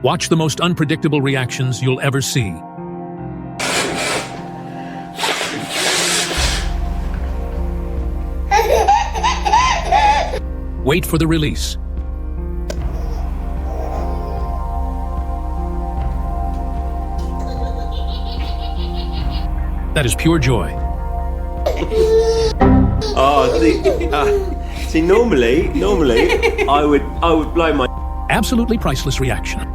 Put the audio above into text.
Watch the most unpredictable reactions you'll ever see. Wait for the release. That is pure joy. See, normally, I would blow my. Absolutely priceless reaction.